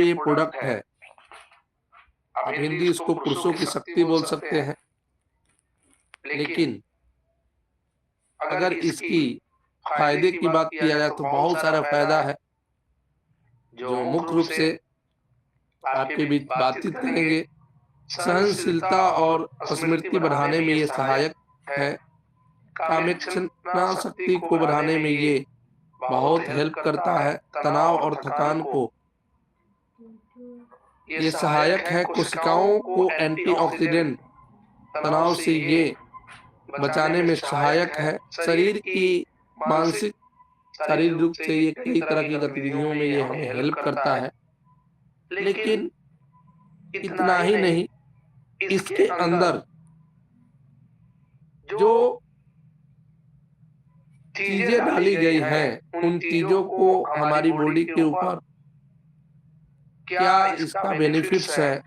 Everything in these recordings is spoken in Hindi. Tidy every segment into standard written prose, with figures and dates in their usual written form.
जो ये प्रोडक्ट है, आप हिंदी इसको पुरुषों की शक्ति बोल सकते हैं, लेकिन अगर इसकी फायदे की बात किया जाए तो बहुत सारा फायदा है, जो मुख्य रूप से आपके बीच बातचीत करेंगे। सहनशीलता और स्मृति बढ़ाने में ये सहायक है। कामेक्षणा शक्ति को बढ़ाने में ये बहुत हेल्प करता है। तनाव और थकान को ये सहायक है। कोशिकाओं को एंटीऑक्सीडेंट तनाव से ये बचाने में सहायक है। शरीर की मानसिक शारीरिक रूप से ये कई तरह की गतिविधियों में ये हमें हेल्प करता है। लेकिन इतना ही नहीं, इसके अंदर जो चीजें डाली गई हैं, उन चीजों को हमारी बॉडी के ऊपर क्या इसका बेनिफिट्स है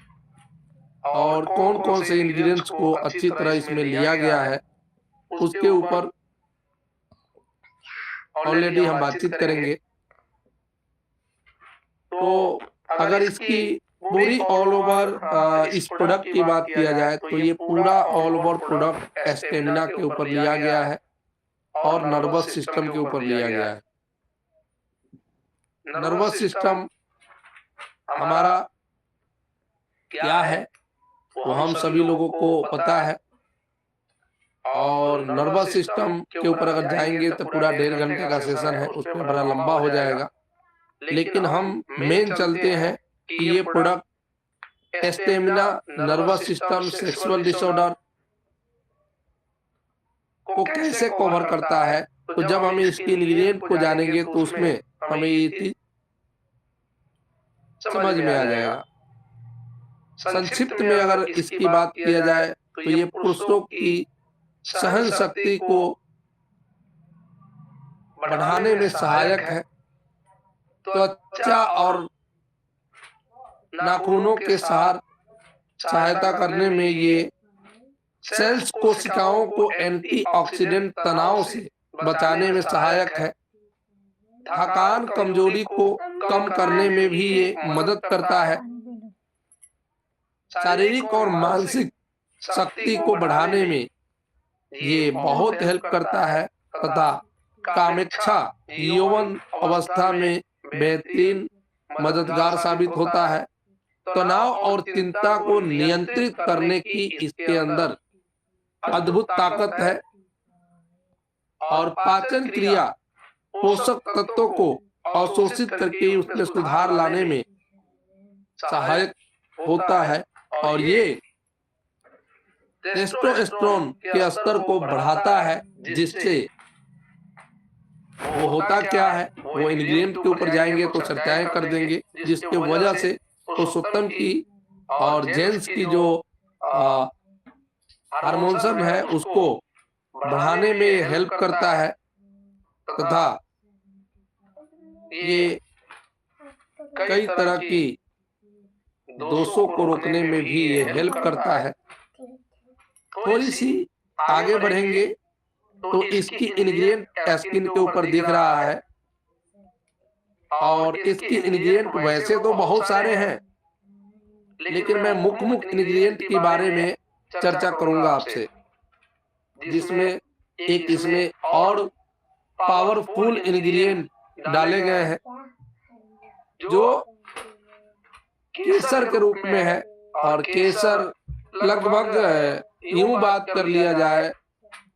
और कौन कौन से इंग्रेडिएंट्स को अच्छी तरह इसमें लिया गया है, उसके ऊपर ऑलरेडी हम बातचीत करेंगे। तो अगर इसकी पूरी ऑल ओवर इस प्रोडक्ट की बात किया जाए तो ये पूरा ऑल ओवर प्रोडक्ट स्टेमिना के ऊपर लिया गया है और नर्वस सिस्टम के ऊपर लिया गया है। नर्वस सिस्टम हमारा क्या है वो हम सभी लोगों को पता है, और नर्वस सिस्टम के ऊपर अगर जाएंगे तो पूरा 1.5 घंटे का सेशन है, उसमें बड़ा लंबा हो जाएगा। लेकिन हम मेन चलते हैं कि ये product stamina, nervous system, sexual disorder को कैसे कवर करता है। तो जब हम इसके इंग्रेडिएंट को जानेंगे तो उसमें हमें ये चीज समझ में आ जाएगा। संक्षिप्त में अगर इसकी बात किया जाए तो ये पुरुषों की सहन शक्ति को बढ़ाने में सहायक है, त्वचा और नाखूनों के साथ सहायता करने में ये सेल्स कोशिकाओं को एंटीऑक्सीडेंट तनाव से बचाने में सहायक है, थकान कमजोरी को कम करने में भी ये मदद करता है, शारीरिक और मानसिक शक्ति को बढ़ाने में ये बहुत हेल्प करता है तथा कामेच्छा यौवन अवस्था में बेहतरीन मददगार साबित होता है। तनाव और चिंता को नियंत्रित करने की इसके अंदर अद्भुत ताकत है और पाचन क्रिया पोषक तत्वों को अवशोषित करके उसमें सुधार लाने में सहायक होता है, और ये टेस्टोस्टेरोन के स्तर को बढ़ाता है, जिससे वो होता क्या है वो इंग्रेडिएंट के ऊपर जाएंगे तो चर्चाएं कर देंगे, जिसके वजह से पुरुषोत्तम की और जेंट्स की जो हार्मोन्स है उसको बढ़ाने में हेल्प करता है तथा ये कई तरह की दोषों को रोकने में भी ये हेल्प करता है। थोड़ी सी आगे बढ़ेंगे तो इसकी इंग्रेडिएंट स्किन के ऊपर दिख रहा है, और इसकी इंग्रेडिएंट वैसे तो बहुत सारे हैं, लेकिन मैं मुख्य इंग्रेडिएंट के बारे में चर्चा करूंगा आपसे, जिसमें एक इसमें और पावरफुल इंग्रेडिएंट डाले गए हैं जो केसर के रूप में है। और केसर लगभग यूं बात कर लिया जाए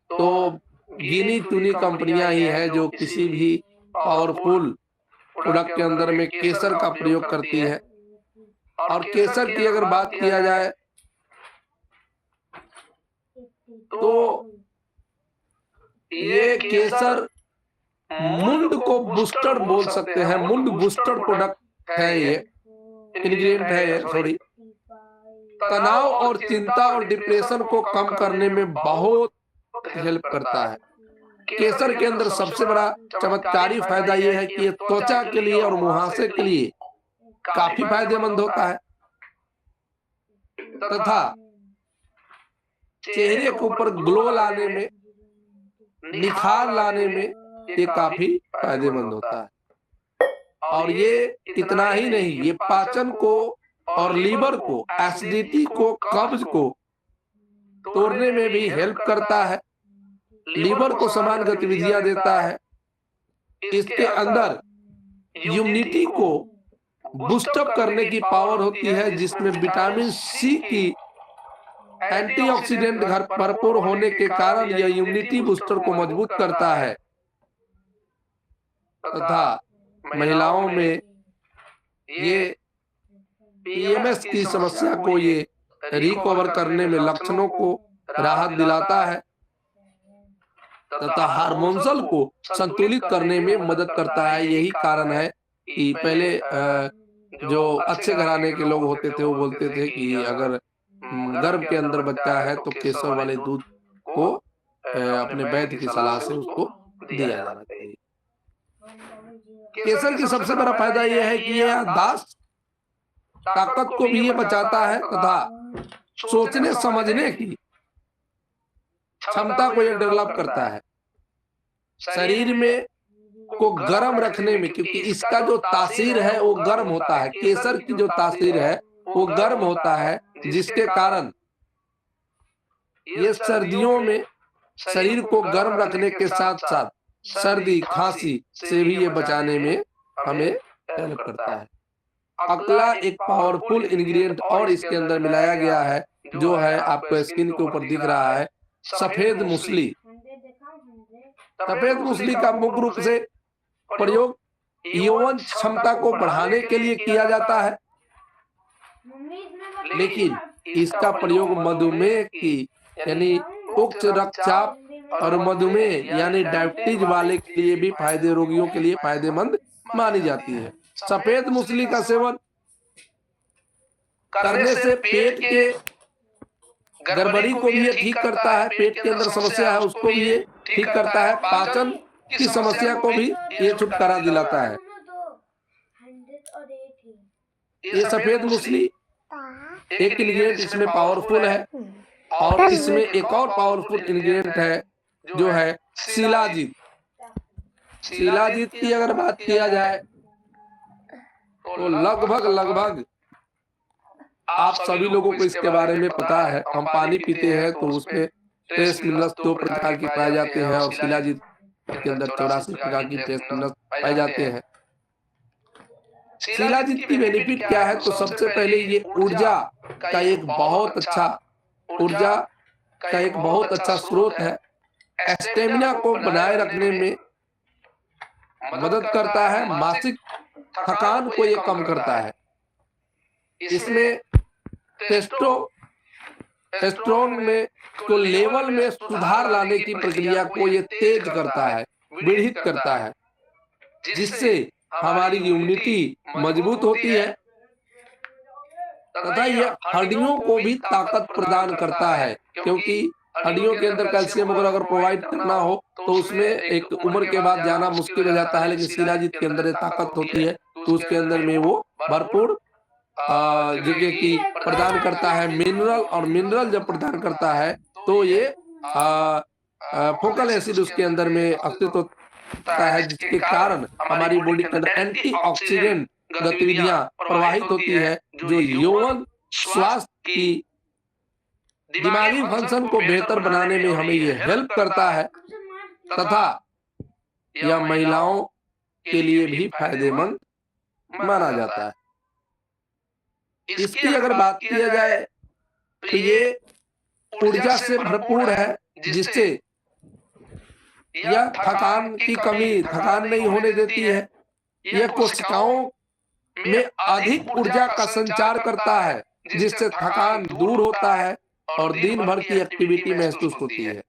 तो गिनी चुनी कंपनियां ही है जो किसी भी पावरफुल प्रोडक्ट के अंदर में केसर का प्रयोग करती है। और केसर की अगर बात किया जाए तो ये केसर मुंड को बूस्टर बोल सकते हैं, मुंड बूस्टर प्रोडक्ट है, ये इंग्रेडिएंट है ये, सॉरी। तनाव और चिंता और डिप्रेशन को कम करने में बहुत हेल्प करता है। केसर के अंदर सबसे बड़ा चमत्कारी फायदा यह है कि ये त्वचा के लिए और मुहासे के लिए काफी फायदेमंद होता है तथा चेहरे के ऊपर ग्लो लाने में, निखार लाने में ये काफी फायदेमंद होता है। और ये इतना ही नहीं, ये पाचन को और लीवर को, एसिडिटी को, कब्ज को तोड़ने में भी हेल्प करता है, लीवर को समान गतिविधियां देता है। इसके अंदर इम्यूनिटी को बूस्टअप करने की पावर होती है, जिसमें विटामिन सी की एंटीऑक्सीडेंट भरपूर होने के कारण यह इम्यूनिटी बूस्टर को मजबूत करता है तथा महिलाओं में ये पीएमएस की समस्या को ये रिकवर करने में लक्षणों को राहत दिलाता है। तथा हार्मोनल को संतुलित करने में मदद करता है। यही कारण है कि पहले जो अच्छे घराने के लोग होते थे वो बोलते थे कि अगर गर्भ के अंदर बच्चा है तो केसर वाले दूध को अपने वैद्य की सलाह से उसको दिया जाना चाहिए। केसर की सबसे बड़ा फायदा यह है कि यह याददाश्त ताकत को भी ये बचाता है तथा सोचने समझने की क्षमता को यह डेवलप करता है। शरीर में को गर्म रखने में, क्योंकि इसका जो तासीर है वो गर्म होता है, केसर की जो तासीर है वो गर्म होता है, जिसके कारण ये सर्दियों में शरीर को गर्म रखने के साथ साथ सर्दी खांसी से भी ये बचाने में हमें हेल्प करता है। अगला एक पावरफुल इंग्रेडिएंट और इसके अंदर मिलाया गया है, जो है आपको स्क्रीन के ऊपर दिख रहा है, सफेद मूसली। सफेद मूसली का मुख्य रूप से प्रयोग यौवन क्षमता को बढ़ाने के लिए किया जाता है, लेकिन इसका प्रयोग मधुमेह की यानी उच्च रक्तचाप और मधुमेह यानी डायबिटीज वाले के लिए भी रोगियों के लिए फायदेमंद मानी जाती है। सफेद मूसली का सेवन करने से पेट के गड़बड़ी को भी ये ठीक करता है, पेट के अंदर समस्या है उसको भी ये ठीक करता है, पाचन की समस्या को भी ये छुटकारा दिलाता है। ये सफेद मूसली एक इंग्रेडिएंट इसमें पावरफुल है, और इसमें एक और पावरफुल इंग्रेडिएंट है जो है शिलाजीत। शिलाजीत की अगर बात किया जाए तो लगभग आप सभी लोगों को इसके बारे में पता है। हम पानी पीते हैं तो उसमें ट्रेस मिनरल्स 2 प्रकार के पाए जाते हैं, और शिलाजीत के अंदर 84 प्रकार की ट्रेस मिनरल्स पाए जाते हैं। शिलाजीत की बेनिफिट क्या है, तो सबसे पहले ये ऊर्जा का एक बहुत अच्छा स्रोत है। स्टेमिना को बनाए रखने में मदद करता है, मानसिक थकान को ये कम करता है। इसमें टेस्टोस्टेरोन में तो लेवल में सुधार लाने की प्रक्रिया को ये तेज करता है, बढ़ित करता है, जिससे हमारी इम्यूनिटी मजबूत होती है तथा यह हड्डियों को भी ताकत प्रदान करता है, क्योंकि हड्डियों के अंदर कैल्शियम अगर प्रोवाइड करना हो तो उसमें एक उम्र के बाद जाना मुश्किल हो जाता है, लेकिन शिलाजीत के अंदर ताकत होती है तो उसके अंदर में वो भरपूर जगह की प्रदान करता है मिनरल, और मिनरल जब प्रदान करता है तो ये फोकल एसिड उसके अंदर में अस्तित्व होता है, जिसके कारण हमारी बॉडी के अंदर एंटीऑक्सीडेंट गतिविधियां प्रवाहित होती है, जो यौवन स्वास्थ्य की दिमागी फंक्शन को बेहतर बनाने में हमें ये हेल्प करता है तथा यह महिलाओं के लिए भी फायदेमंद माना जाता है। इसकी अगर बात किया जाए तो ये ऊर्जा से भरपूर है, जिससे यह थकान नहीं होने देती है। यह कोशिकाओं में अधिक ऊर्जा का संचार करता है, जिससे थकान दूर होता है और दिन भर की एक्टिविटी महसूस होती है।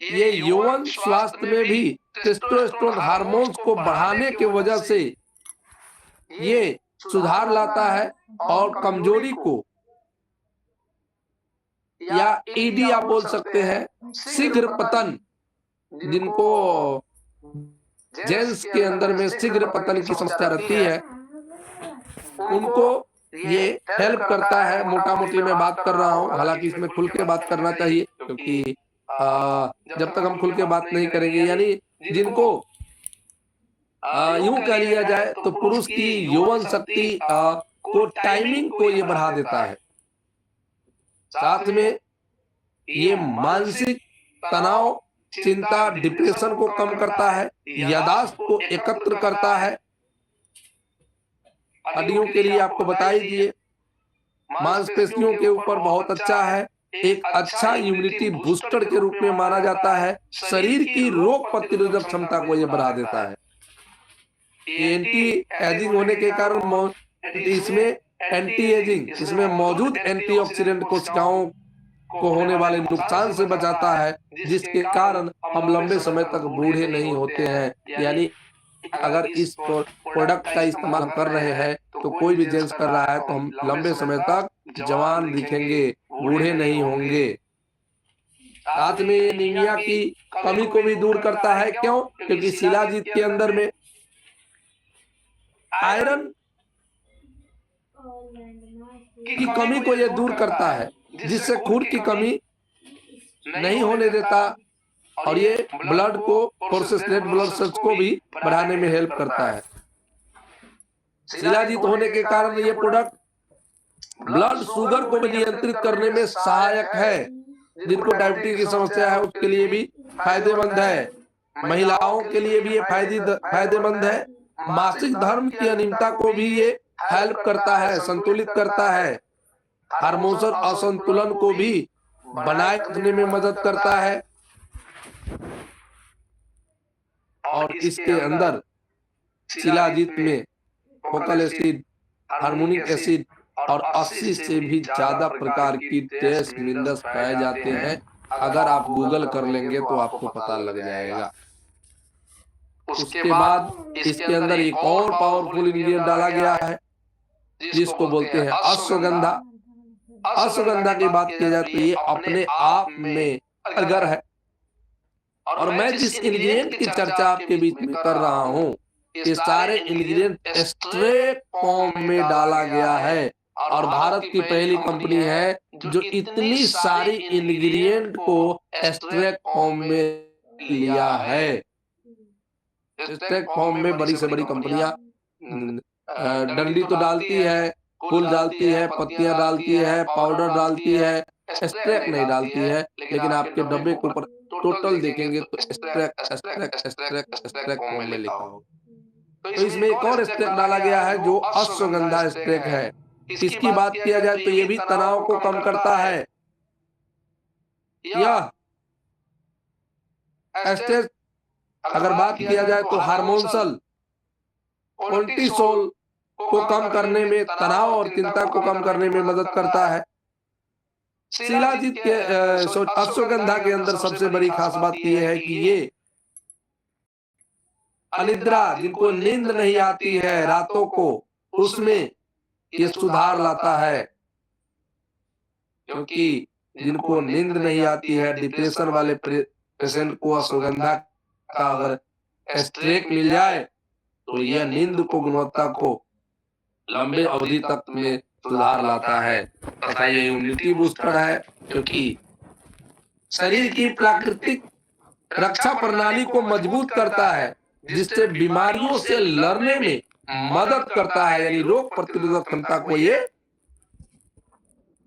ये यौवन स्वास्थ्य में भी टेस्टोस्टेरोन हार्मोन्स को बढ़ाने की वजह से ये सुधार लाता है, और कमजोरी को या ईडी आप बोल सकते हैं, शीघ्र पतन, जिनको जेंट्स के अंदर में शीघ्र पतन की समस्या रहती है, उनको ये हेल्प करता है। मोटा मोटी मैं बात कर रहा हूँ, हालांकि इसमें खुल के बात करना चाहिए, क्योंकि जब तक हम खुल के बात नहीं करेंगे, यानी जिनको यूं कह लिया जाए तो पुरुष की यौवन शक्ति को टाइमिंग को ये बढ़ा देता है। साथ में ये मानसिक तनाव, चिंता, डिप्रेशन को कम करता है, याददाश्त को एकत्र करता है। हड्डियों के लिए आपको बता ही दिए, मांसपेशियों के ऊपर बहुत अच्छा है, एक अच्छा इम्यूनिटी बूस्टर के रूप में माना जाता है, शरीर की रोग प्रतिरोधक क्षमता को यह बढ़ा देता है। एंटी एजिंग होने के कारण इसमें मौजूद एंटीऑक्सीडेंट कोशिकाओं को होने वाले नुकसान से बचाता है, जिसके कारण हम लंबे समय तक बूढ़े नहीं होते हैं। यानी अगर इस प्रोडक्ट का इस्तेमाल हम कर रहे हैं, तो कोई भी जेंट्स कर रहा है, तो हम लंबे समय तक जवान दिखेंगे, बूढ़े नहीं होंगे। साथ में ये एनीमिया की कमी को भी दूर करता है। क्यों? क्योंकि शिलाजीत के अंदर में आयरन की कमी को ये दूर करता है, जिससे खून की कमी नहीं होने देता, और ये ब्लड को, कोर्सेस रेड ब्लड सेल्स को भी बढ़ाने में हेल्प करता है। शिलाजीत होने के कारण ये प्रोडक्ट ब्लड शुगर को भी नियंत्रित करने में सहायक है। जिनको डायबिटीज की समस्या है उसके लिए भी फायदेमंद है। महिलाओं के लिए भी ये फायदेमंद है। मासिक धर्म की अनियमितता को भी ये हेल्प करता है, संतुलित करता है। हार्मोनल असंतुलन को भी बनाए रखने में मदद करता है। और इसके अंदर शिलाजीत में फोकल एसिड, हार्मोनिक एसिड और 80 से भी ज्यादा प्रकार की ट्रेस मिनरल्स पाए जाते हैं। अगर आप गूगल कर लेंगे तो आपको पता लग जाएगा। उसके बाद इसके अंदर एक और पावरफुल इंग्रेडिएंट डाला गया है, जिसको बोलते हैं अश्वगंधा। अश्वगंधा की बात की जाए तो ये अपने आप में अगर है, और मैं जिस इंग्रेडिएंट की चर्चा आपके बीच में कर रहा हूँ, ये सारे इंग्रेडिएंट एक्सट्रैक्ट फॉर्म में डाला गया है। और भारत की पहली कंपनी है जो इतनी सारी इंग्रेडिएंट को एक्सट्रैक्ट फॉर्म में लिया है। एक्सट्रैक्ट फॉर्म में बड़ी से बड़ी कंपनियां डंडी तो डालती है, फूल डालती है, पत्तियां डालती है, पाउडर डालती है, एक्सट्रैक्ट नहीं डालती है। लेकिन आपके डब्बे के ऊपर टोटल देखेंगे तो extract extract extract extract form में लिखा होगा। तो इसमें एक और एक्सट्रैक्ट डाला गया है जो अश्वगंधा एक्सट्रैक्ट है। इसकी बात किया जाए तो ये भी तनाव को कम करता है। यह एक्सट्रैक्ट अगर बात किया जाए तो हार्मोनल कोर्टिसोल को कम करने में, तनाव और चिंता को कम करने में मदद करता है। शिलाजीत के अश्वगंधा के अंदर सबसे बड़ी खास बात यह है कि ये अनिद्रा, जिनको नींद नहीं आती है रातों को, उसमें ये सुधार लाता है। क्योंकि जिनको नींद नहीं आती है, डिप्रेशन वाले पेशेंट को अश्वगंधा का अगर एक्सट्रैक्ट मिल जाए तो यह नींद को, गुणवत्ता को लंबे अवधि तक में सुधार लाता है। तथा ये इम्यूनिटी बूस्टर है, क्योंकि शरीर की प्राकृतिक रक्षा प्रणाली को मजबूत करता है, जिससे बीमारियों से लड़ने में मदद करता है। यानी रोग प्रतिरोधक क्षमता को ये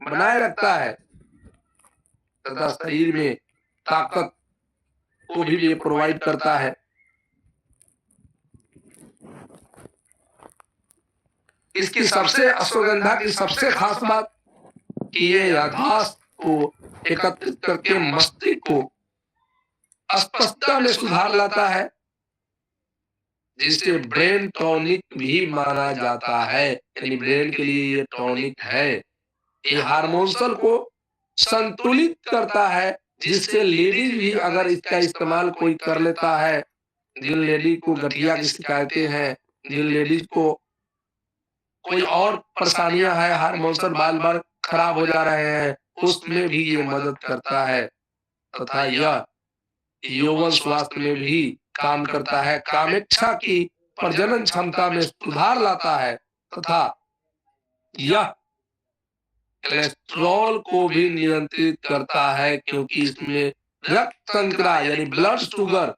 बनाए रखता है तथा शरीर में ताकत को भी ये प्रोवाइड करता है। इसकी सबसे अश्वगंधा की सबसे खास बात कि ये याददाश्त को एकत्रित करके मस्तिष्क को स्पष्टता में सुधार लाता है, जिसे ब्रेन टॉनिक भी माना जाता है। यानी ब्रेन के लिए ये टॉनिक है। ये हार्मोनल को संतुलित करता है, जिससे लेडीज भी अगर इसका इस्तेमाल कोई कर लेता है, जिन लेडीज को गठिया की शिकायतें हैं, जिन लेडीज को कोई और परेशानियां हैं, हार्मोनल बार बार खराब हो जा रहे हैं, उसमें भी ये मदद करता है। तथा यह यौवन स्वास्थ्य में भी काम करता है, कामेच्छा की प्रजनन क्षमता में सुधार लाता है। तथा यह कोलेस्ट्रॉल को भी नियंत्रित करता है, क्योंकि इसमें रक्त शर्करा यानी ब्लड शुगर,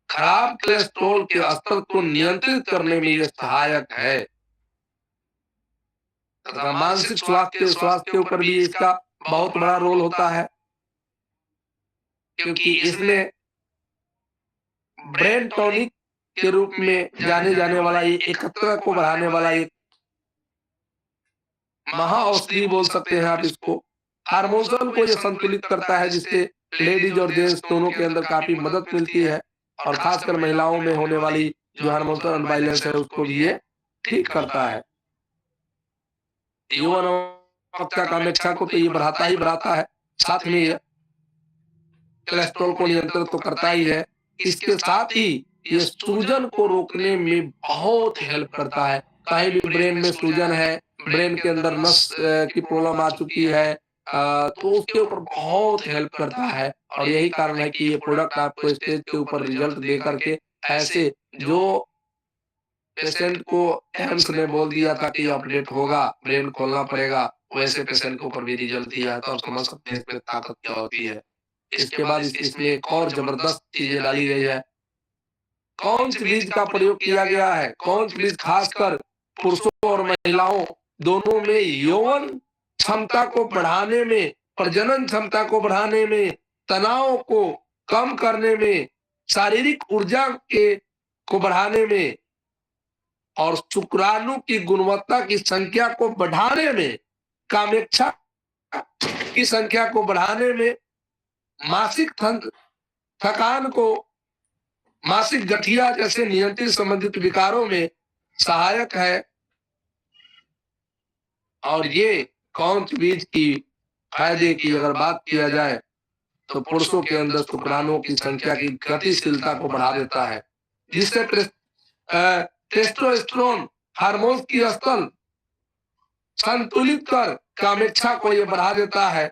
खराब कोलेस्ट्रॉल के स्तर को नियंत्रित करने में यह सहायक है। तथा मानसिक स्वास्थ्य के ऊपर भी इसका बहुत बड़ा रोल होता है, क्योंकि इसमें ब्रेन टॉनिक के रूप में जाने जाने वाला ये एकत्र को बढ़ाने वाला एक महाऔषधि बोल सकते हैं आप इसको। हार्मोनल को ये संतुलित करता है, जिससे लेडीज और जेंट्स दोनों के अंदर काफी मदद मिलती है। और खासकर महिलाओं में होने वाली जो हार्मोनल अनबैलेंस है, उसको भी ये ठीक करता है। यौवन पक्का कामेक्षा को तो ये बढ़ाता ही बढ़ाता है, साथ में ये कोलेस्ट्रॉल को नियंत्रित तो करता ही है। इसके साथ ही ये सूजन को रोकने में बहुत हेल्प करता है। कहीं भी ब्रेन में सूजन है, ब्रेन के अंदर नस की प्रॉब्लम आ चुकी है, तो उसके ऊपर बहुत हेल्प करता है। और यही कारण है कि ये प्रोडक्ट आपको स्टेज के ऊपर रिजल्ट दे करके ऐसे जो पेशेंट को एम्स ने बोल दिया था कि ऑपरेट होगा, ब्रेन खोलना पड़ेगा, वैसे पेशेंट के ऊपर भी रिजल्ट दिया, तो आप समझ सकते हैं इसमें ताकत क्या होती है। इसके बाद इसमें एक और जबरदस्त चीजें डाली गई है। कौन सी बीज का प्रयोग किया गया है? कौन सी बीज खासकर पुरुषों और महिलाओं दोनों में यौवन क्षमता को बढ़ाने में, प्रजनन क्षमता को बढ़ाने में, तनाव को कम करने में, शारीरिक ऊर्जा के को बढ़ाने में और शुक्राणु की गुणवत्ता की संख्या को बढ़ाने में, कामेक्षा की संख्या को बढ़ाने में, मासिक थकान को, मासिक गठिया जैसे नियंत्रित संबंधित विकारों में सहायक है। और ये कौन सी बीज की फायदे की अगर बात किया जाए तो पुरुषों के अंदर शुक्राणुओं की संख्या की गतिशीलता को बढ़ा देता है, जिससे टेस्टोस्टेरोन हार्मोन की स्तर संतुलित कर कामेक्षा को ये बढ़ा देता है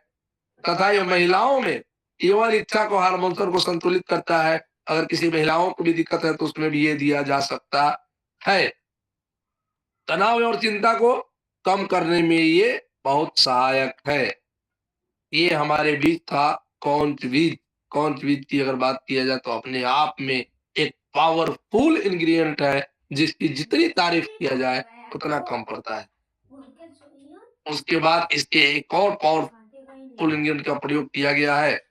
तथा ये महिलाओं में यौवन इच्छा को, हार्मोन को संतुलित करता है। अगर किसी महिलाओं को भी दिक्कत है तो उसमें भी ये दिया जा सकता है। तनाव और चिंता को कम करने में ये बहुत सहायक है। ये हमारे बीज था कौंच बीज। कौंच बीज की अगर बात किया जाए तो अपने आप में एक पावरफुल इंग्रेडिएंट है, जिसकी जितनी तारीफ किया जाए उतना कम पड़ता है। उसके बाद इसके एक और पावरफुल इंग्रेडिएंट का प्रयोग किया गया है।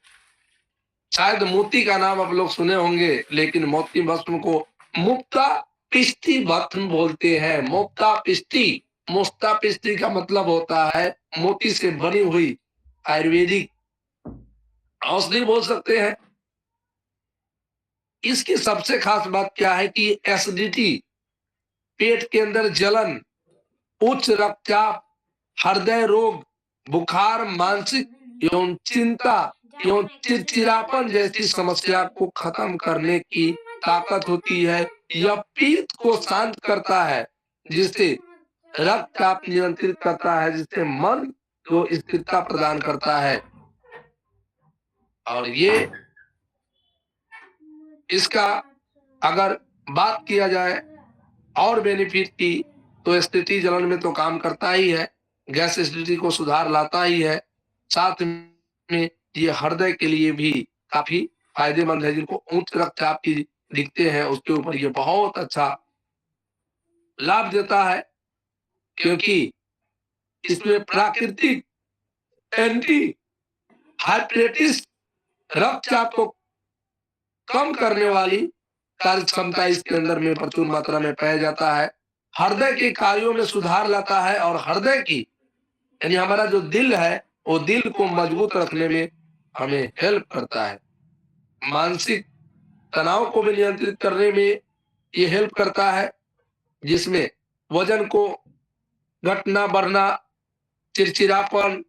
शायद मोती का नाम आप लोग सुने होंगे, लेकिन मोती भस्म को मुक्ता पिष्टी भस्म बोलते हैं। मुक्ता पिष्टी, मुक्ता पिष्टी का मतलब होता है मोती से बनी हुई आयुर्वेदिक औषधि बोल सकते हैं। इसकी सबसे खास बात क्या है कि एसिडिटी, पेट के अंदर जलन, उच्च रक्तचाप, हृदय रोग, बुखार, मानसिक एवं चिंता एवं चिड़चिड़ापन जैसी समस्या को खत्म करने की ताकत होती है। यह पीत को शांत करता है, जिससे रक्तचाप नियंत्रित करता है, जिससे मन को स्थिरता प्रदान करता है। और ये इसका अगर बात किया जाए और बेनिफिट की तो एसिडिटी जलन में तो काम करता ही है, गैस एसिडिटी को सुधार लाता ही है, साथ में ये हृदय के लिए भी काफी फायदेमंद है। जिनको उच्च रक्तचाप की दिखते हैं उसके ऊपर ये बहुत अच्छा लाभ देता है, क्योंकि इसमें प्राकृतिक एंटी हाइपरेटिस रक्तचाप को कम करने वाली कार्य क्षमता इसके अंदर में प्रचुर मात्रा में पाया जाता है। हृदय के कार्यों में सुधार लाता है और हृदय की यानी हमारा जो दिल है वो दिल को मजबूत रखने में हमें हेल्प करता है। मानसिक तनाव को भी नियंत्रित करने में ये हेल्प करता है, जिसमें वजन को घटना बढ़ना, चिड़चिड़ापन,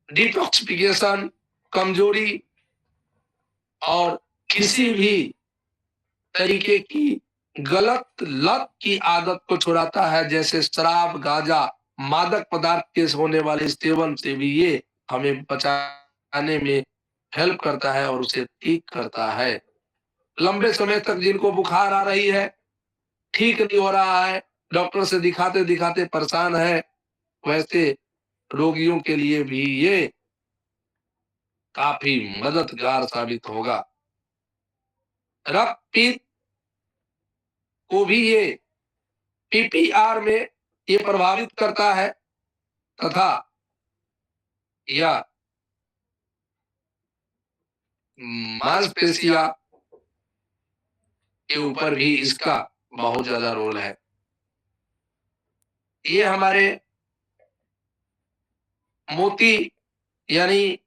डिटॉक्सिफिकेशन, कमजोरी और किसी भी तरीके की गलत लत की आदत को छुड़ाता है, जैसे शराब, गांजा, मादक पदार्थ के होने वाले सेवन से भी ये हमें बचाने में हेल्प करता है और उसे ठीक करता है। लंबे समय तक जिनको बुखार आ रही है, ठीक नहीं हो रहा है, डॉक्टर से दिखाते दिखाते परेशान है, वैसे रोगियों के लिए भी ये काफी मददगार साबित होगा। रक्तपीत को भी ये पीपीआर में ये प्रभावित करता है तथा यह मांसपेशियां के ऊपर भी इसका बहुत ज्यादा रोल है। ये हमारे मोती यानी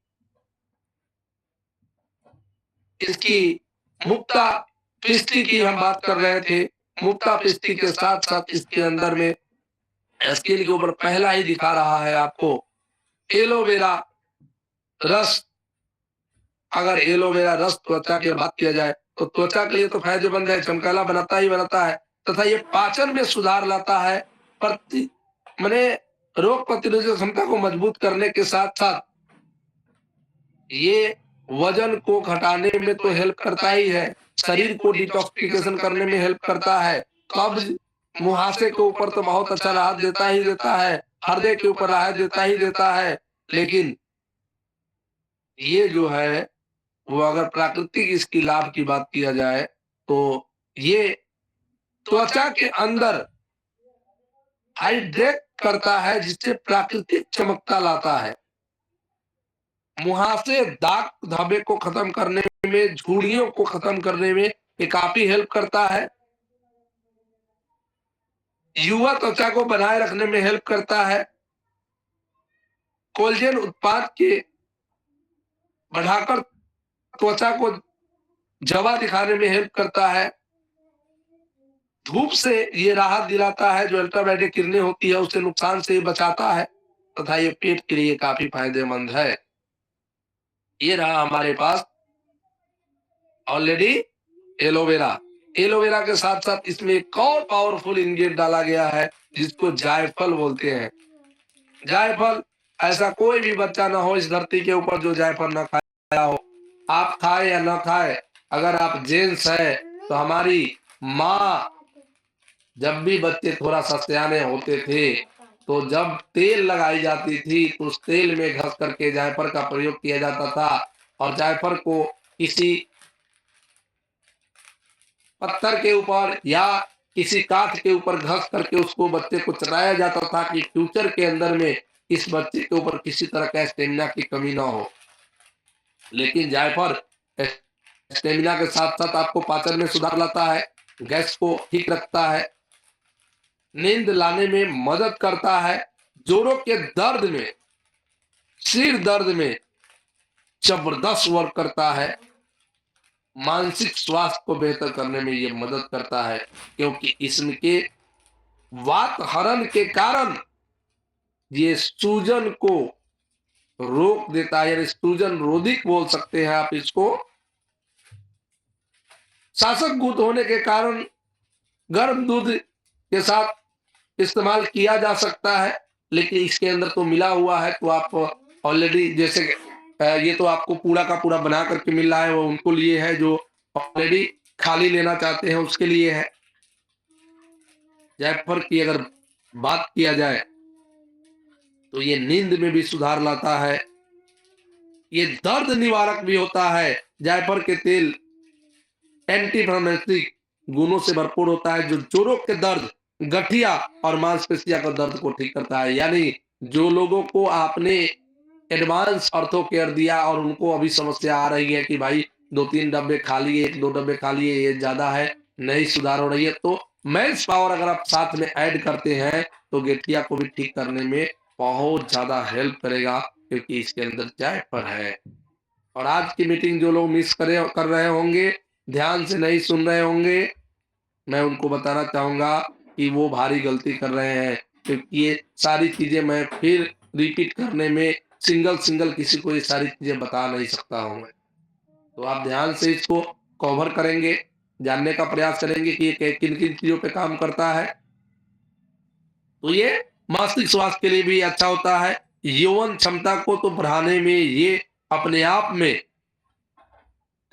इसकी मुक्ता पिष्टी की हम बात कर रहे थे। मुक्ता पिष्टी के साथ साथ इसके अंदर में स्क्रीन के ऊपर पहला ही दिखा रहा है आपको एलोवेरा रस। अगर एलोवेरा रस त्वचा की बात किया जाए तो त्वचा के लिए तो फायदेमंद है, चमकीला बनाता ही बनाता है तथा ये पाचन में सुधार लाता है। प्रति माने रोग प्रतिरोधक क्षमता को मजबूत करने के साथ साथ ये वजन को घटाने में तो हेल्प करता ही है, शरीर को डिटॉक्सिफिकेशन करने में हेल्प करता है, कब्ज मुहासे के ऊपर तो बहुत अच्छा राहत देता ही देता है, हृदय के ऊपर राहत देता ही देता है। लेकिन ये जो है वो अगर प्राकृतिक इसकी लाभ की बात किया जाए तो ये त्वचा के अंदर हाइड्रेट करता है, जिससे प्राकृतिक चमकता लाता है। मुहासे दाग धब्बे को खत्म करने में, झुर्रियों को खत्म करने में ये काफी हेल्प करता है। युवा त्वचा को बनाए रखने में हेल्प करता है। कोलेजन उत्पाद के बढ़ाकर त्वचा को जवा दिखाने में हेल्प करता है। धूप से ये राहत दिलाता है, जो अल्ट्रावायलेट किरणें होती है उससे नुकसान से बचाता है तथा ये पेट के लिए काफी फायदेमंद है। ये रहा हमारे पास ऑलरेडी एलोवेरा। एलोवेरा के साथ साथ इसमें एक और पावरफुल इंग्रेडिएंट डाला गया है जिसको जायफल बोलते हैं। जायफल, ऐसा कोई भी बच्चा ना हो इस धरती के ऊपर जो जायफल ना खाया हो। आप खाए या ना खाए, अगर आप जेंट्स है तो हमारी माँ जब भी बच्चे थोड़ा सा सयाने होते थे तो जब तेल लगाई जाती थी तो उस तेल में घस करके जायफल का प्रयोग किया जाता था और जायफल को किसी पत्थर के ऊपर या किसी काठ के ऊपर घस करके उसको बच्चे को चलाया जाता था कि फ्यूचर के अंदर में इस बच्चे के ऊपर किसी तरह का स्टेमिना की कमी ना हो। लेकिन जायफल स्टेमिना के साथ साथ आपको पाचन में सुधार लाता है, गैस को ठीक रखता है, नींद लाने में मदद करता है, जोड़ों के दर्द में, सिर दर्द में जबरदस्त वर्क करता है, मानसिक स्वास्थ्य को बेहतर करने में ये मदद करता है क्योंकि इसके वात हरण के कारण ये सूजन को रोक देता है, यानी सूजन रोधिक बोल सकते हैं आप इसको। शासक गुद होने के कारण गर्म दूध के साथ इस्तेमाल किया जा सकता है, लेकिन इसके अंदर तो मिला हुआ है तो आप ऑलरेडी जैसे ये तो आपको पूरा का पूरा बना करके मिल रहा है, वो उनको लिए है जो ऑलरेडी खाली लेना चाहते हैं उसके लिए है। जायफल की अगर बात किया जाए तो ये नींद में भी सुधार लाता है, ये दर्द निवारक भी होता है। जायफल के तेल एंटी इन्फ्लेमेटरी गुणों से भरपूर होता है जो जोड़ों के दर्द, गठिया और मांसपेशियों का दर्द को ठीक करता है। यानी जो लोगों को आपने एडवांस ऑर्थो केयर दिया और उनको अभी समस्या आ रही है कि भाई 2-3 डब्बे खा लिए, 1-2 डब्बे खा लिए, ये ज्यादा है, नहीं सुधार हो रही है, तो मैक्स पावर अगर आप साथ में ऐड करते हैं तो गठिया को भी ठीक करने में बहुत ज्यादा हेल्प करेगा क्योंकि इसके अंदर जायफल है। और आज की मीटिंग जो लोग मिस कर रहे होंगे, ध्यान से नहीं सुन रहे होंगे, मैं उनको बताना चाहूंगा कि वो भारी गलती कर रहे हैं क्योंकि ये सारी चीजें मैं फिर रिपीट करने में सिंगल किसी को ये सारी चीजें बता नहीं सकता हूं मैं। तो आप ध्यान से इसको कवर करेंगे, जानने का प्रयास करेंगे कि ये किन किन चीजों पे काम करता है। तो ये मानसिक स्वास्थ्य के लिए भी अच्छा होता है। यौवन क्षमता को तो बढ़ाने में ये अपने आप में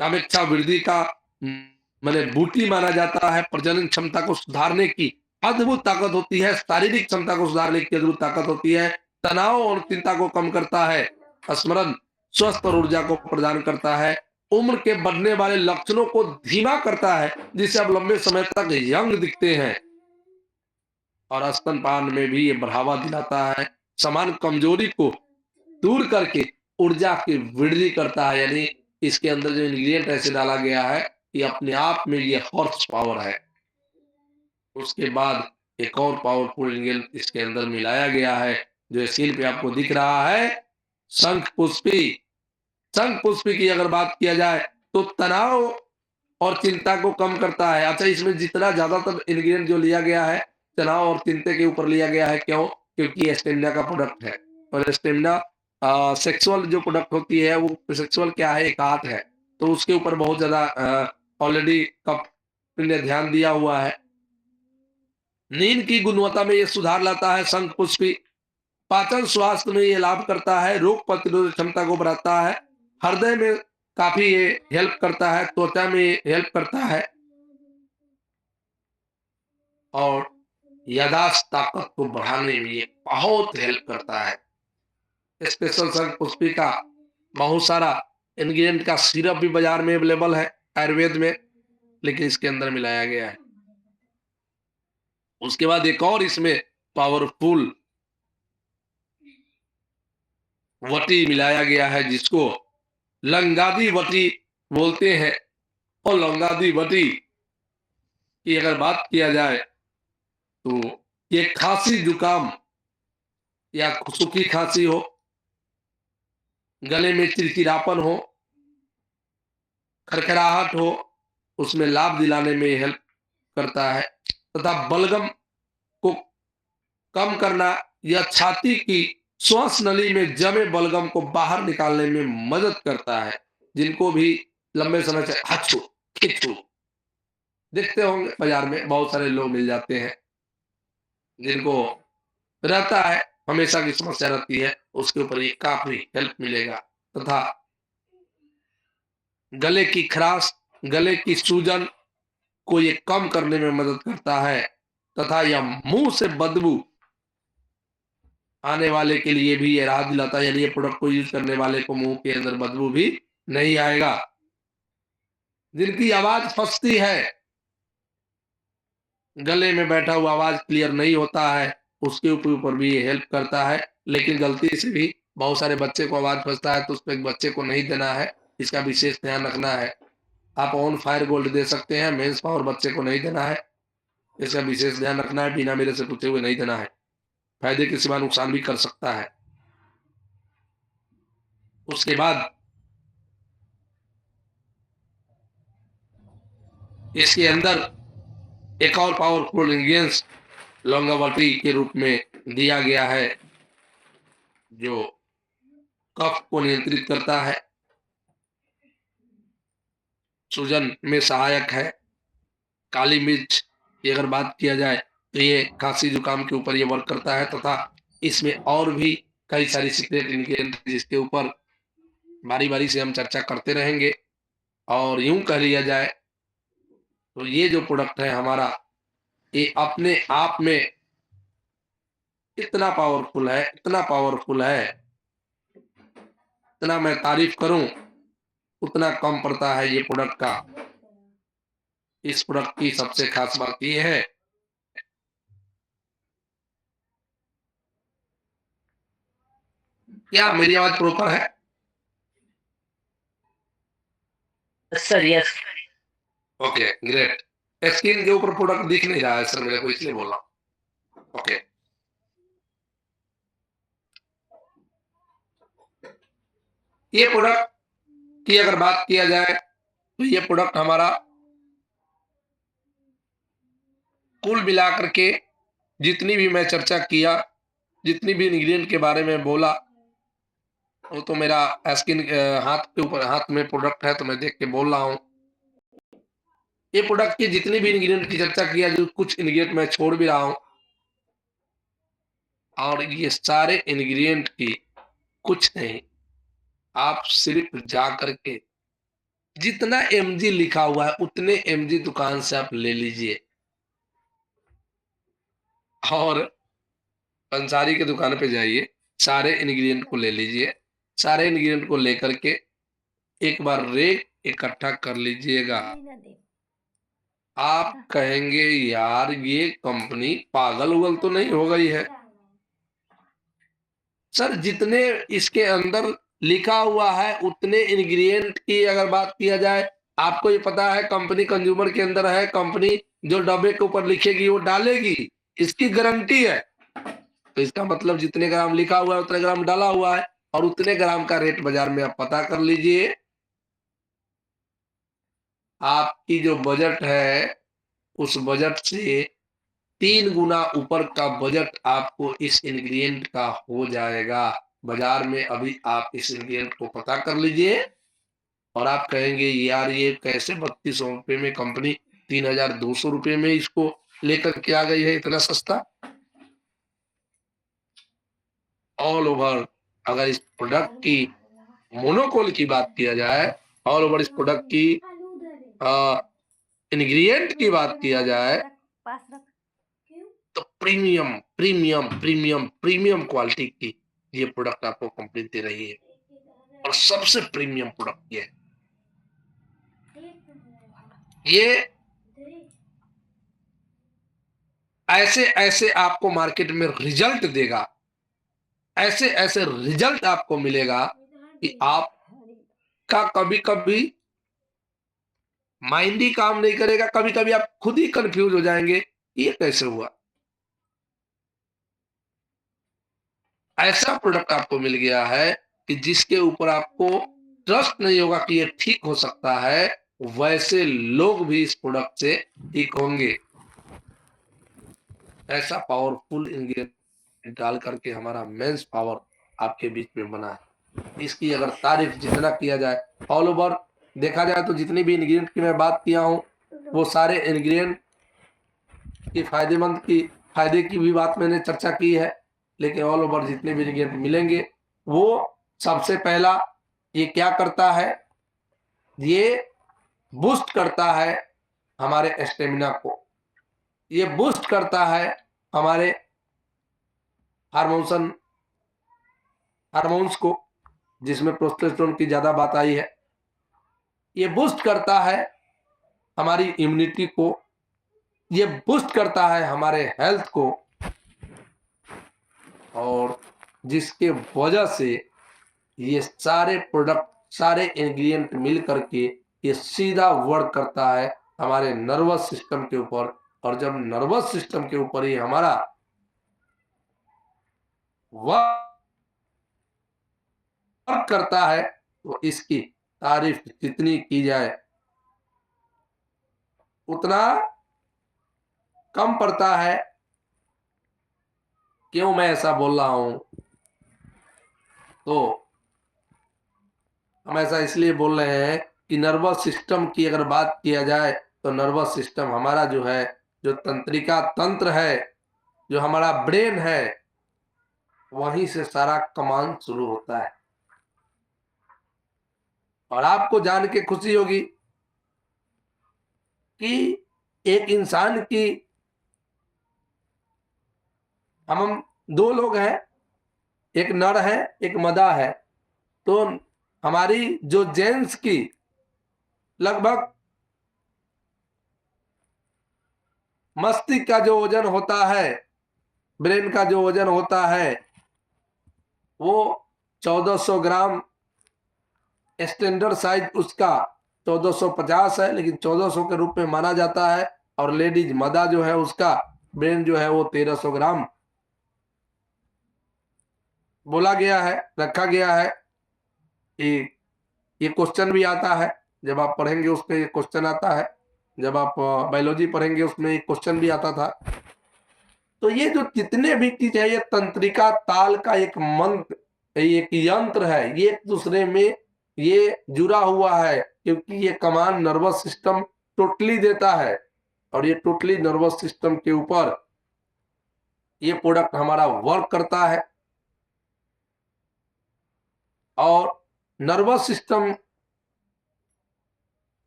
कामेच्छा वृद्धि का माने बूटी माना जाता है। प्रजनन क्षमता को सुधारने की अद्भुत ताकत होती है, शारीरिक क्षमता को सुधारने की अद्भुत ताकत होती है, तनाव और चिंता को कम करता है, स्मरण, स्वस्थ और ऊर्जा को प्रदान करता है, उम्र के बढ़ने वाले लक्षणों को धीमा करता है जिससे आप लंबे समय तक यंग दिखते हैं, और स्तनपान में भी ये बढ़ावा दिलाता है, समान कमजोरी को दूर करके ऊर्जा की वृद्धि करता है। यानी इसके अंदर जो इंग्रेडिएंट ऐसे डाला गया है ये अपने आप में ये हॉर्स पावर है। उसके बाद एक और पावरफुल इंग्रेडिएंट इसके अंदर मिलाया गया है जो स्क्रीन पे आपको दिख रहा है, शंख पुष्पी। शंख पुष्पी की अगर बात किया जाए तो तनाव और चिंता को कम करता है। अच्छा, इसमें जितना ज्यादातर इंग्रेडिएंट जो लिया गया है तनाव और चिंता के ऊपर लिया गया है। क्यों? क्योंकि ये स्टेमिना का प्रोडक्ट है और स्टेमिना सेक्सुअल जो प्रोडक्ट होती है वो सेक्सुअल क्या है, एक आर्ट है, तो उसके ऊपर बहुत ज्यादा ऑलरेडी कंपनी ने ध्यान दिया हुआ है। नींद की गुणवत्ता में ये सुधार लाता है शंखपुष्पी। पाचन स्वास्थ्य में ये लाभ करता है, रोग प्रतिरोधक क्षमता को बढ़ाता है, हृदय में काफी ये हेल्प करता है, त्वचा में ये हेल्प करता है और यादाश्त ताकत को बढ़ाने में ये बहुत हेल्प करता है। स्पेशल शंखपुष्पी का बहुत सारा इंग्रेडिएंट का सिरप भी बाजार में अवेलेबल है आयुर्वेद में, लेकिन इसके अंदर मिलाया गया है। उसके बाद एक और इसमें पावरफुल वटी मिलाया गया है जिसको लंगादी वटी बोलते हैं। और लंगादी वटी की अगर बात किया जाए तो ये खांसी जुकाम या सूखी खांसी हो, गले में चिरचिरापन हो, खरखराहट हो, उसमें लाभ दिलाने में हेल्प करता है तथा बलगम को कम करना या छाती की श्वास नली में जमे बलगम को बाहर निकालने में मदद करता है। जिनको भी लंबे समय से हच्छू खिच्चू देखते होंगे बाजार में बहुत सारे लोग मिल जाते हैं जिनको रहता है, हमेशा की समस्या रहती है, उसके ऊपर ये काफी हेल्प मिलेगा तथा गले की खराश, गले की सूजन को ये कम करने में मदद करता है तथा यह मुंह से बदबू आने वाले के लिए भी ये राहत दिलाता है। यानी ये प्रोडक्ट को यूज करने वाले को मुंह के अंदर बदबू भी नहीं आएगा। जिनकी आवाज फंसती है, गले में बैठा हुआ आवाज क्लियर नहीं होता है, उसके ऊपर भी ये हेल्प करता है। लेकिन गलती से भी बहुत सारे बच्चे को आवाज फंसता है तो उस पर बच्चे को नहीं देना है, इसका विशेष ध्यान रखना है। आप ऑन फायर गोल्ड दे सकते हैं, मेंस पावर बच्चे को नहीं देना है, इसका विशेष ध्यान रखना है। बिना मेरे से पूछे हुए नहीं देना है, फायदे के सिवा नुकसान भी कर सकता है। उसके बाद इसके अंदर एक और पावरफुल इंग्रेडिएंट्स लौंगावटी के रूप में दिया गया है जो कफ को नियंत्रित करता है, सूजन में सहायक है। काली मिर्च की अगर बात किया जाए तो ये खांसी जुकाम के ऊपर ये वर्क करता है तथा इसमें और भी कई सारी सीक्रेट इंग्रेडिएंट जिसके ऊपर बारी बारी से हम चर्चा करते रहेंगे। और यूं कह लिया जाए तो ये जो प्रोडक्ट है हमारा, ये अपने आप में इतना पावरफुल है, इतना पावरफुल है, इतना मैं तारीफ करूं उतना कम पड़ता है ये प्रोडक्ट का। इस प्रोडक्ट की सबसे खास बात ये है क्या मेरी आवाज प्रॉपर है? Sir yes. Okay great. Screen के ऊपर प्रोडक्ट दिख नहीं रहा है सर मेरे को, इसलिए बोला। ओके, ये प्रोडक्ट की अगर बात किया जाए तो ये प्रोडक्ट हमारा कुल मिलाकर के जितनी भी मैं चर्चा किया, जितनी भी इंग्रेडिएंट के बारे में बोला, वो तो मेरा स्किन हाथ के ऊपर, हाथ में प्रोडक्ट है तो मैं देख के बोल रहा हूँ। ये प्रोडक्ट की जितनी भी इंग्रेडिएंट की चर्चा किया, जो कुछ इंग्रेडिएंट मैं छोड़ भी रहा हूँ, और ये सारे इंग्रेडिएंट की कुछ नहीं, आप सिर्फ जा करके जितना एमजी लिखा हुआ है उतने एमजी दुकान से आप ले लीजिए और पंसारी की दुकान पे जाइए, सारे इंग्रेडिएंट को ले लीजिए। सारे इंग्रेडिएंट को लेकर के एक बार रेट इकट्ठा कर लीजिएगा। आप कहेंगे यार ये कंपनी पागल उगल तो नहीं हो गई है सर? जितने इसके अंदर लिखा हुआ है उतने इंग्रेडिएंट की अगर बात किया जाए, आपको ये पता है कंपनी कंज्यूमर के अंदर है, कंपनी जो डब्बे के ऊपर लिखेगी वो डालेगी, इसकी गारंटी है। तो इसका मतलब जितने ग्राम लिखा हुआ है उतने ग्राम डाला हुआ है और उतने ग्राम का रेट बाजार में आप पता कर लीजिए। आपकी जो बजट है उस बजट से 3 गुना ऊपर का बजट आपको इस इंग्रेडिएंट का हो जाएगा। बाजार में अभी आप इस इंग्रेडिएंट को पता कर लीजिए और आप कहेंगे यार ये कैसे 3200 रुपये में कंपनी 3200 रुपये में इसको लेकर के आ गई है इतना सस्ता। ऑल ओवर अगर इस प्रोडक्ट की मोनोकोल की बात किया जाए, ऑल ओवर इस प्रोडक्ट की इंग्रेडिएंट की बात किया जाए तो premium premium premium premium quality की ये प्रोडक्ट आपको कंपनी दे रही है और सबसे प्रीमियम प्रोडक्ट ये ऐसे ऐसे आपको मार्केट में रिजल्ट देगा, ऐसे ऐसे रिजल्ट आपको मिलेगा कि आपका कभी कभी माइंड ही काम नहीं करेगा, कभी कभी आप खुद ही कंफ्यूज हो जाएंगे ये कैसे हुआ। ऐसा प्रोडक्ट आपको मिल गया है कि जिसके ऊपर आपको ट्रस्ट नहीं होगा कि ये ठीक हो सकता है, वैसे लोग भी इस प्रोडक्ट से ठीक होंगे। ऐसा पावरफुल इंग्रेडिएंट डाल करके हमारा मेंस पावर आपके बीच में बना है। इसकी अगर तारीफ जितना किया जाए, ऑल ओवर देखा जाए तो जितनी भी इंग्रेडिएंट की मैं बात किया हूं वो सारे इंग्रेडिएंट की फायदे की भी बात मैंने चर्चा की है, लेकिन ऑल ओवर जितने भी इंग्रेडिएंट मिलेंगे वो सबसे पहला ये क्या करता है, ये बूस्ट करता है हमारे स्टेमिना को, ये बूस्ट करता है हमारे हार्मोन्स को जिसमें प्रोस्टेरोन की ज्यादा बात आई है, ये बूस्ट करता है हमारी इम्यूनिटी को, ये बूस्ट करता है हमारे हेल्थ को, और जिसके वजह से ये सारे प्रोडक्ट सारे इंग्रेडिएंट मिल करके ये सीधा वर्क करता है हमारे नर्वस सिस्टम के ऊपर, और जब नर्वस सिस्टम के ऊपर ही हमारा वर्क करता है तो इसकी तारीफ जितनी की जाए उतना कम पड़ता है। क्यों मैं ऐसा बोल रहा हूं, तो हम ऐसा इसलिए बोल रहे हैं कि नर्वस सिस्टम की अगर बात किया जाए तो नर्वस सिस्टम हमारा जो है, जो तंत्रिका तंत्र है, जो हमारा ब्रेन है, वहीं से सारा कमांड शुरू होता है। और आपको जान के खुशी होगी कि एक इंसान की हम दो लोग हैं, एक नर है एक मादा है, तो हमारी जो जेंट्स की लगभग मस्तिष्क का जो वजन होता है, ब्रेन का जो वजन होता है वो 1400 ग्राम, स्टैंडर्ड साइज उसका 1450 है, लेकिन 1400 के रूप में माना जाता है। और लेडीज मादा जो है उसका ब्रेन जो है वो 1300 ग्राम बोला गया है, रखा गया है। ये क्वेश्चन भी आता है, जब आप पढ़ेंगे उसमें ये क्वेश्चन आता है, जब आप बायोलॉजी पढ़ेंगे उसमें एक क्वेश्चन भी आता था। तो ये जो जितने भी चीज है ये तंत्रिका ताल का एक मंत्र, एक यंत्र है, ये एक दूसरे में ये जुड़ा हुआ है, क्योंकि ये कमांड नर्वस सिस्टम टोटली देता है और ये टोटली नर्वस सिस्टम के ऊपर ये प्रोडक्ट हमारा वर्क करता है। और नर्वस सिस्टम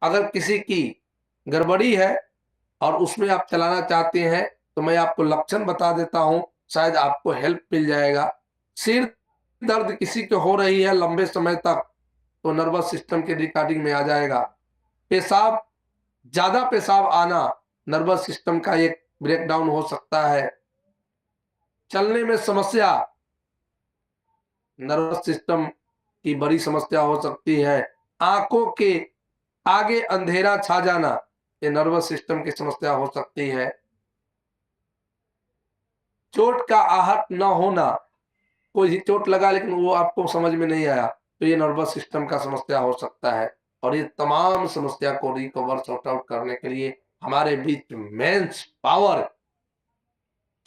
अगर किसी की गड़बड़ी है और उसमें आप चलाना चाहते हैं तो मैं आपको लक्षण बता देता हूं, शायद आपको हेल्प मिल जाएगा। सिर दर्द किसी को हो रही है लंबे समय तक तो नर्वस सिस्टम के रिकॉर्डिंग में आ जाएगा। पेशाब, ज्यादा पेशाब आना नर्वस सिस्टम का एक ब्रेकडाउन हो सकता है। चलने में समस्या नर्वस सिस्टम की बड़ी समस्या हो सकती है। आंखों के आगे अंधेरा छा जाना ये नर्वस सिस्टम की समस्या हो सकती है। चोट का आहत न होना, कोई चोट लगा लेकिन वो आपको समझ में नहीं आया तो ये नर्वस सिस्टम का समस्या हो सकता है। और ये तमाम समस्या को रिकवर सॉर्ट आउट करने के लिए हमारे बीच मेंस पावर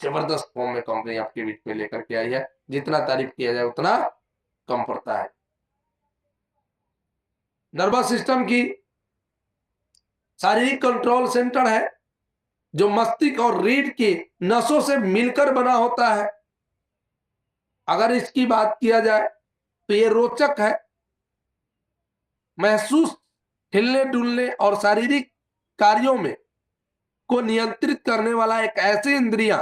जबरदस्त फॉर्म में कंपनी आपके बीच में लेकर के आई है। जितना तारीफ किया जाए उतना कम पड़ता है। नर्वस सिस्टम की शारीरिक कंट्रोल सेंटर है जो मस्तिष्क और रीढ़ की नसों से मिलकर बना होता है। अगर इसकी बात किया जाए तो ये रोचक है। महसूस, हिलने डुलने और शारीरिक कार्यों में को नियंत्रित करने वाला एक ऐसी इंद्रियां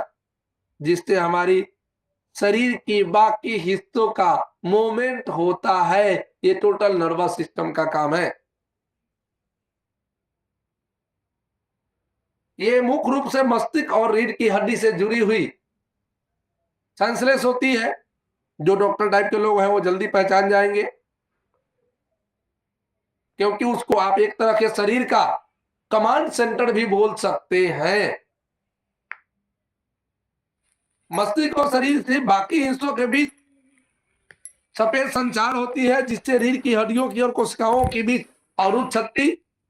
जिससे हमारी शरीर की बाकी हिस्सों का मूवमेंट होता है। ये टोटल नर्वस सिस्टम का काम है। ये मुख्य रूप से मस्तिष्क और रीढ़ की हड्डी से जुड़ी हुई सेंसलेस होती है। जो डॉक्टर टाइप के लोग हैं वो जल्दी पहचान जाएंगे, क्योंकि उसको आप एक तरह के शरीर का कमांड सेंटर भी बोल सकते हैं। मस्तिष्क और शरीर से बाकी हिस्सों के बीच सफेद संचार होती है, जिससे रीढ़ की हड्डियों की और कोशिकाओं के बीच अवरुद्ध क्षति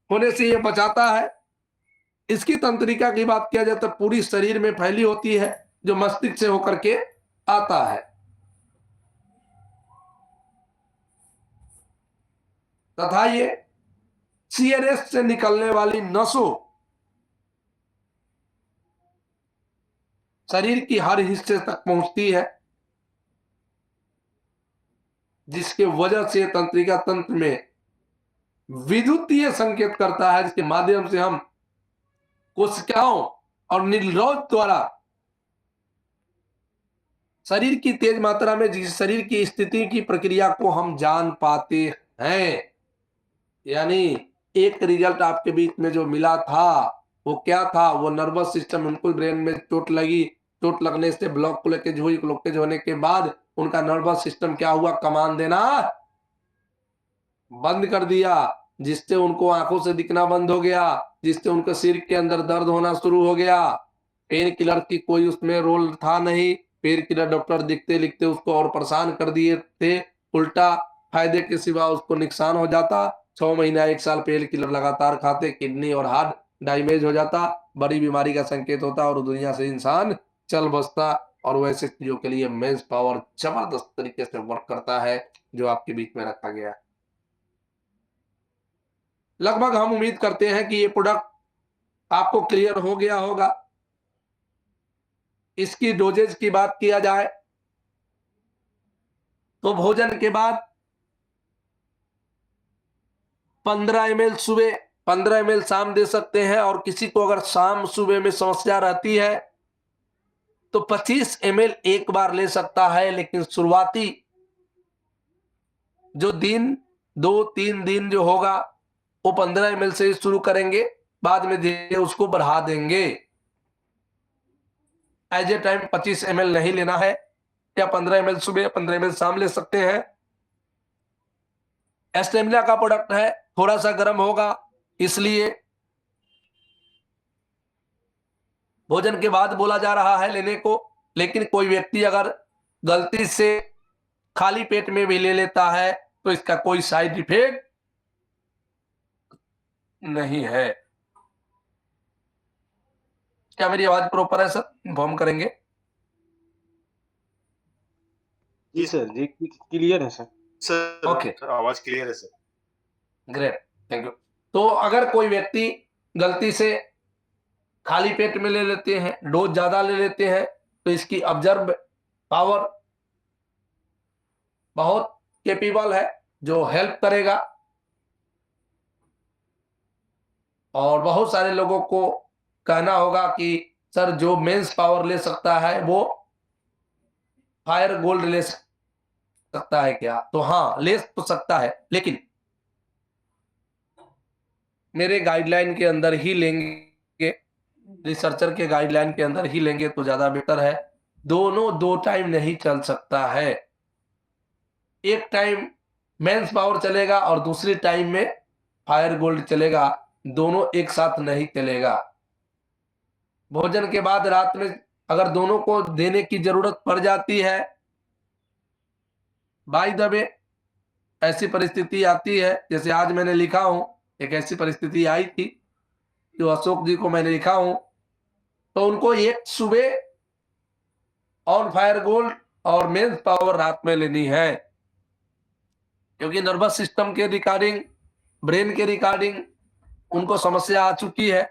होने से यह बचाता है। इसकी तंत्रिका की बात किया जाए तो पूरी शरीर में फैली होती है, जो मस्तिष्क से होकर के आता है तथा ये सीएनएस से निकलने वाली नसों शरीर की हर हिस्से तक पहुंचती है, जिसके वजह से तंत्रिका तंत्र में विद्युतीय संकेत करता है, जिसके माध्यम से हम कोशिकाओं और नीलरोज द्वारा शरीर की तेज मात्रा में जिस शरीर की स्थिति की प्रक्रिया को हम जान पाते हैं। यानी एक रिजल्ट आपके बीच में जो मिला था वो क्या था? वो नर्वस सिस्टम, उनको ब्रेन में चोट लगी, चोट लगने से ब्लॉकेज होने के बाद उनका नर्वस सिस्टम क्या हुआ? कमांड देना बंद कर दिया, जिससे उनको आंखों से दिखना बंद हो गया, जिससे उनके सिर के अंदर दर्द होना शुरू हो गया। पेन किलर की कोई उसमें रोल था नहीं। पेन किलर डॉक्टर दिखते लिखते उसको और परेशान कर दिए थे। उल्टा फायदे के सिवा उसको नुकसान हो जाता। 6 महीना 1 साल पेन किलर लगातार खाते, किडनी और हार्ट डैमेज हो जाता, बड़ी बीमारी का संकेत होता और दुनिया से इंसान चल बसता। और वैसे चीजों के लिए मेंस पावर जबरदस्त तरीके से वर्क करता है, जो आपके बीच में रखा गया है। लगभग हम उम्मीद करते हैं कि ये प्रोडक्ट आपको क्लियर हो गया होगा। इसकी डोजेज की बात किया जाए तो भोजन के बाद 15 ml सुबह, 15 ml शाम दे सकते हैं। और किसी को अगर शाम सुबह में समस्या रहती है तो 25 ml एक बार ले सकता है। लेकिन शुरुआती जो दिन 2-3 दिन जो होगा वो 15 ml से शुरू करेंगे, बाद में धीरे उसको बढ़ा देंगे। एज ए टाइम 25 ml नहीं लेना है, या 15 ml सुबह 15 ml शाम ले सकते हैं। एस्टेमिना का प्रोडक्ट है, थोड़ा सा गर्म होगा, इसलिए भोजन के बाद बोला जा रहा है लेने को। लेकिन कोई व्यक्ति अगर गलती से खाली पेट में भी ले लेता है तो इसका कोई साइड इफेक्ट नहीं है। क्या मेरी आवाज प्रॉपर है सर? इन्फॉर्म करेंगे। जी सर, जी क्लियर है सर। सर ओके, सर आवाज क्लियर है सर। Great, thank you. तो अगर कोई व्यक्ति गलती से खाली पेट में ले लेते हैं, डोज ज्यादा ले लेते हैं, तो इसकी ऑब्जर्व पावर बहुत कैपेबल है, जो हेल्प करेगा। और बहुत सारे लोगों को कहना होगा कि सर जो मेंस पावर ले सकता है वो फायर गोल्ड ले सकता है क्या? तो हाँ, ले तो सकता है, लेकिन मेरे गाइडलाइन के अंदर ही लेंगे, रिसर्चर के गाइडलाइन के अंदर ही लेंगे तो ज्यादा बेटर है। दोनों 2 टाइम नहीं चल सकता है। एक टाइम मेंस पावर चलेगा और दूसरी टाइम में फायर गोल्ड चलेगा, दोनों एक साथ नहीं चलेगा। भोजन के बाद रात में अगर दोनों को देने की जरूरत पड़ जाती है, बाय द वे ऐसी परिस्थिति आती है, जैसे आज मैंने लिखा हूं, एक ऐसी परिस्थिति आई थी जो अशोक जी को मैंने लिखा हूं, तो उनको एक सुबह ऑन फायर गोल्ड और मेंस पावर रात में लेनी है, क्योंकि नर्वस सिस्टम के रिगार्डिंग, ब्रेन के रिगार्डिंग उनको समस्या आ चुकी है।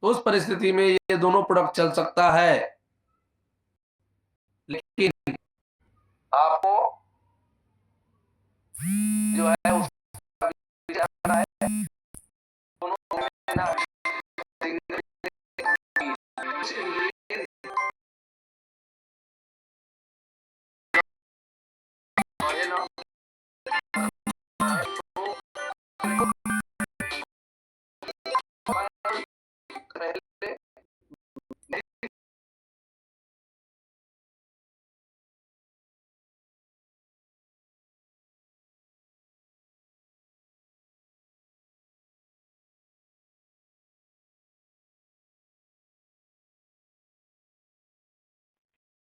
तो उस परिस्थिति में ये दोनों प्रोडक्ट चल सकता है, लेकिन आपको जो है उसका विचार करना है। दोनों में ना